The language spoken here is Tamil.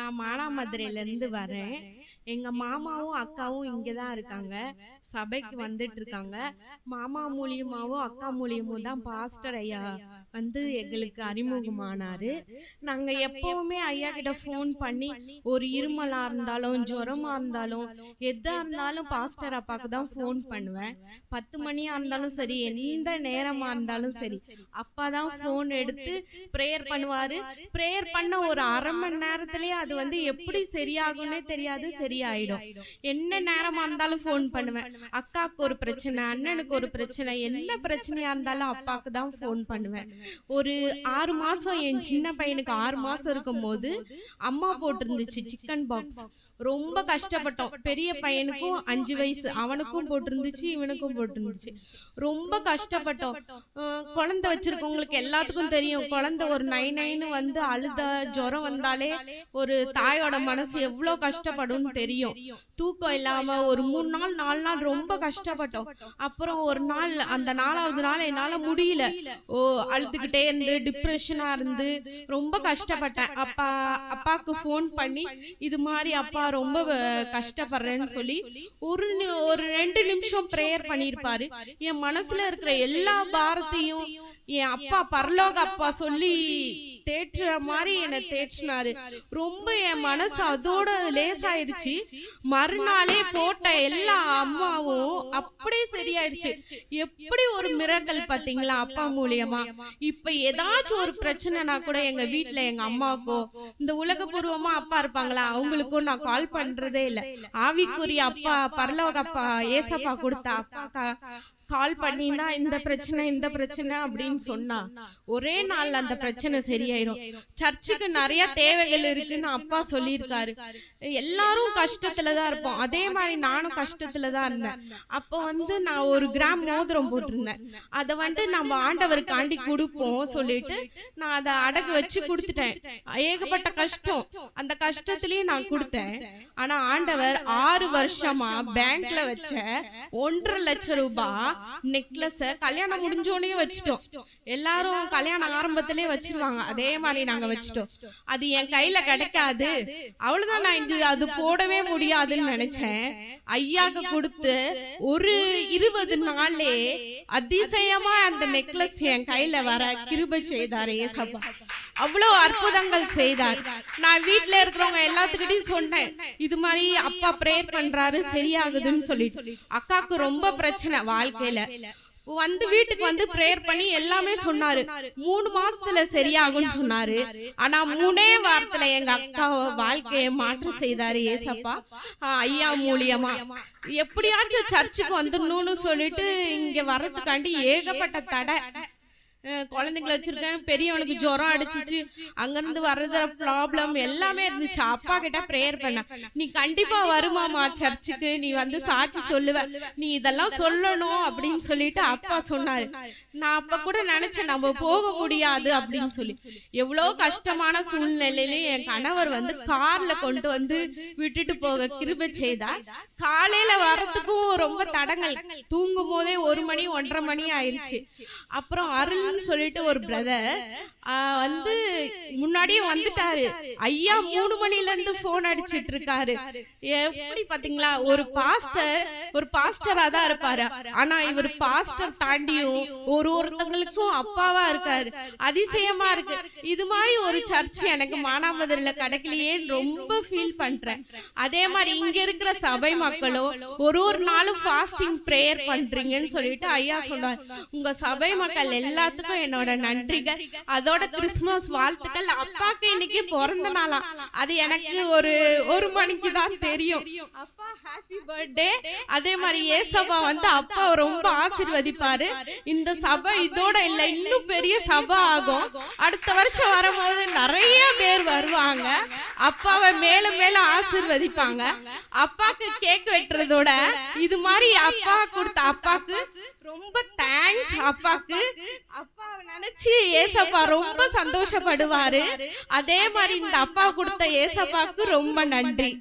நான் மானாமதுரையிலேருந்து வரேன். எங்க மாமாவும் அக்காவும் இங்கே தான் இருக்காங்க. சபைக்கு வந்துட்டு இருக்காங்க. மாமா மூலியமாவும் அக்கா மூலியமும் தான் பாஸ்டர் ஐயா வந்து எங்களுக்கு அறிமுகமானாரு. நாங்க எப்பவுமே ஐயா கிட்ட ஃபோன் பண்ணி ஒரு இருமலா இருந்தாலும் ஜுரமா இருந்தாலும் எதா இருந்தாலும் பாஸ்டர் அப்பாவுக்கு தான் ஃபோன் பண்ணுவேன். 10 மணியா இருந்தாலும் சரி, எந்த நேரமா இருந்தாலும் சரி, அப்பா தான் ஃபோன் எடுத்து ப்ரேயர் பண்ணுவாரு. ப்ரேயர் பண்ண ஒரு அரை மணி நேரத்திலேயே அது வந்து எப்படி சரியாகும்னே தெரியாது, சரியாயிடும். என்ன நேரமா இருந்தாலும் ஃபோன் பண்ணுவேன். அக்காவுக்கு ஒரு பிரச்சனை, அண்ணனுக்கு ஒரு பிரச்சனை, என்ன பிரச்சனையா இருந்தாலும் அப்பாவுக்கு தான் ஃபோன் பண்ணுவேன். ஒரு 6 மாசம், என் சின்ன பையனுக்கு 6 மாசம் இருக்கும் போது அம்மா போட்டிருந்துச்சு சிக்கன் பாக்ஸ். ரொம்ப கஷ்டப்பட்டோம். பெரிய பையனுக்கும் 5 வயசு, அவனுக்கும் போட்டிருந்துச்சு, இவனுக்கும் போட்டிருந்துச்சு. ரொம்ப கஷ்டப்பட்டோம். குழந்தை வச்சிருக்கவங்களுக்கு எல்லாத்துக்கும் தெரியும், குழந்தை ஒரு 9 வந்து அழுத ஜுரம் வந்தாலே ஒரு தாயோட மனசு எவ்வளோ கஷ்டப்படும்னு தெரியும். தூக்கம் இல்லாம ஒரு 3 நாள் 4 நாள் ரொம்ப கஷ்டப்பட்டோம். அப்புறம் ஒரு நாள், அந்த 4வது நாள் என்னால முடியல, அழுதுகிட்டே இருந்து டிப்ரெஷனா இருந்து ரொம்ப கஷ்டப்பட்டேன். அப்பாவுக்கு ஃபோன் பண்ணி இது மாதிரி அப்பா ரொம்ப கஷ்டப்படுறேன்னு சொல்லி ஒரு 2 நிமிஷம் ப்ரேயர் பண்ணியிருப்பாரு. என் மனசுல இருக்கிற எல்லா பாரத்தையும் என் அப்பா, பரலோக அப்பா சொல்லி தேற்றுற மாதிரி என்னை தேற்றினாரு. ரொம்ப என் மனசு அதோட லேசாயிருச்சு. மறுநாளே போட்ட எல்லா அம்மாவும் அப்படியே சரியாயிடுச்சு. எப்படி ஒரு மிரக்கல் பாத்தீங்களா அப்பா மூலியமா. இப்ப ஏதாச்சும் ஒரு பிரச்சனைனா கூட எங்க வீட்டுல எங்க அம்மாவுக்கோ, இந்த உலகபூர்வமா அப்பா இருப்பாங்களா, அவங்களுக்கும் நான் கால் பண்றதே இல்லை. ஆவிக்குரிய அப்பா, பரலோக அப்பா, ஏசப்பா கொடுத்த அப்பா கால் பண்ணினா இந்த பிரச்சனை அப்படின்னு சொன்னா ஒரே நாள்ல அந்த பிரச்சனை சரியாயிரும். சர்ச்சுக்கு நிறைய தேவைகள் இருக்குன்னு அப்பா சொல்லியிருக்காரு. எல்லாரும் கஷ்டத்துலதான் இருப்போம். அதே மாதிரி நானும் கஷ்டத்துலதான் இருந்தேன். அப்போ வந்து நான் ஒரு கிராம் மோதிரம் போட்டிருந்தேன். அதை வந்து நம்ம ஆண்டவருக்காண்டி கொடுப்போம் சொல்லிட்டு நான் அதை அடகு வச்சு கொடுத்துட்டேன். ஏகப்பட்ட கஷ்டம், அந்த கஷ்டத்திலயும் நான் கொடுத்தேன். ஆனா ஆண்டவர் 6 வருஷமா பேங்க்ல வச்ச 1.5 லட்சம் ரூபாய் நெக்லஸ கல்யாணம் முடிஞ்சோடனே வச்சுட்டோம். எல்லாரும் கல்யாணம் ஆரம்பத்திலே வச்சிருவாங்க, அதே மாதிரி நாங்க வச்சுட்டோம். அது என் கையில கிடைக்காது, அவ்வளவுதான், நான் அது போடவே முடியாதுன்னு நினைச்சேன். ஐயாக்கு கொடுத்து ஒரு 20 நாள்லே அதிசயமா அந்த நெக்லஸ் என் கையில வர கிருபை செய்தார் ஏசப்பா. அவ்வளவு அற்புதங்கள் செய்தார். நான் வீட்டுல இருக்கிறவங்க எல்லாத்துக்கிட்டையும் சொன்னேன், இது மாதிரி அப்பா ப்ரேயர் பண்றாரு சரியாகுதுன்னு சொல்லிட்டு. அக்காவுக்கு ரொம்ப பிரச்சனை வாழ்க்கையில, வந்து வீட்டுக்கு வந்து ப்ரேயர் பண்ணி எல்லாமே சொன்னாரு. 3 மாசத்துல சரியாகும்னு சொன்னாரு. ஆனா 3 வாரத்துல எங்க அக்கா வாழ்க்கையை மாற்றம் செய்தாரு ஏசப்பா ஐயா மூலியமா. எப்படியாச்சும் சர்ச்சுக்கு வந்துடணும்னு சொல்லிட்டு இங்க வர்றதுக்காண்டி ஏகப்பட்ட தடை. குழந்தைங்களை வச்சிருக்கேன், பெரியவனுக்கு ஜுரம் அடிச்சிச்சு, அங்கிருந்து வர்றது ப்ராப்ளம் எல்லாமே இருந்துச்சு. அப்பா கிட்ட ப்ரேயர் பண்ண, நீ கண்டிப்பா வருமாமா சர்ச்சுக்கு, நீ வந்து சாட்சி சொல்லுவ, நீ இதெல்லாம் சொல்லணும் அப்படின்னு சொல்லிட்டு அப்பா சொன்னாரு. நான் அப்ப கூட நினைச்சேன் நம்ம போக முடியாது அப்படின்னு சொல்லி. எவ்வளோ கஷ்டமான சூழ்நிலையிலும் என் கணவர் வந்து கார்ல கொண்டு வந்து விட்டுட்டு போக கிருபை செய்தார். காலையில வர்றதுக்கும் ரொம்ப தடங்கள், தூங்கும் போதே 1 மணி 1:30 மணி ஆயிடுச்சு. அப்புறம் அருள் சொல்லிட்டு ஒரு பிரதர் வந்து முன்னாடியே வந்துட்டாரு. ஐயா 3 மணில இருந்து போன் அடிச்சிட்டு இருக்காரு. எப்படி பாத்தீங்களா, ஒரு பாஸ்டரா தான் இருப்பாரு, ஆனா இவர் பாஸ்டர் தாண்டியும் ஒருத்தங்களுக்கும் அப்பாவா இருக்காரு. அதிசயமா இருக்கு. இது மாதிரி ஒரு சர்ச் எனக்கு மானாமதுரையில கிடைக்கலையேன்னு ரொம்ப ஃபீல் பண்றேன். அதே மாதிரி இங்க இருக்கிற சபை மக்களும் ஒரு நாளும் ஃபாஸ்டிங் ப்ரேயர் பண்றீங்கன்னு சொல்லிட்டு ஐயா சொன்னார். உங்க சபை மக்கள் எல்லாத்துக்கும் என்னோட நன்றிகள், அதோட கிறிஸ்துமஸ் வாழ்த்துக்கள். அப்பாக்கு இன்னைக்கு பிறந்த நாளா, அது எனக்கு ஒரு மணிக்கு தான் தெரியும். அப்பா ஹாப்பி பர்த்டே. அதே மாதிரி ஏசப்பா வந்து அப்பா ரொம்ப ஆசீர்வதிப்பாரு. இந்த சபை இதோட இல்ல, இன்னும் பெரிய சபை ஆகும். அடுத்த வருஷம் வரும்போது நிறைய பேர் வருவாங்க, அப்பாவை மேலும் மேலும் ஆசீர்வதிப்பாங்க. அப்பாக்கு கேக் வெட்டுறதோட இது மாதிரி அப்பா கொடுத்த அப்பாக்கு ரொம்ப தேங்க்ஸ். அப்பாக்கு அப்பாவை நினைச்சு ஏசப்பா ரொம்ப சந்தோஷப்படுவாரு. அதே மாதிரி இந்த அப்பா கொடுத்த ஏசப்பாக்கு ரொம்ப நன்றி.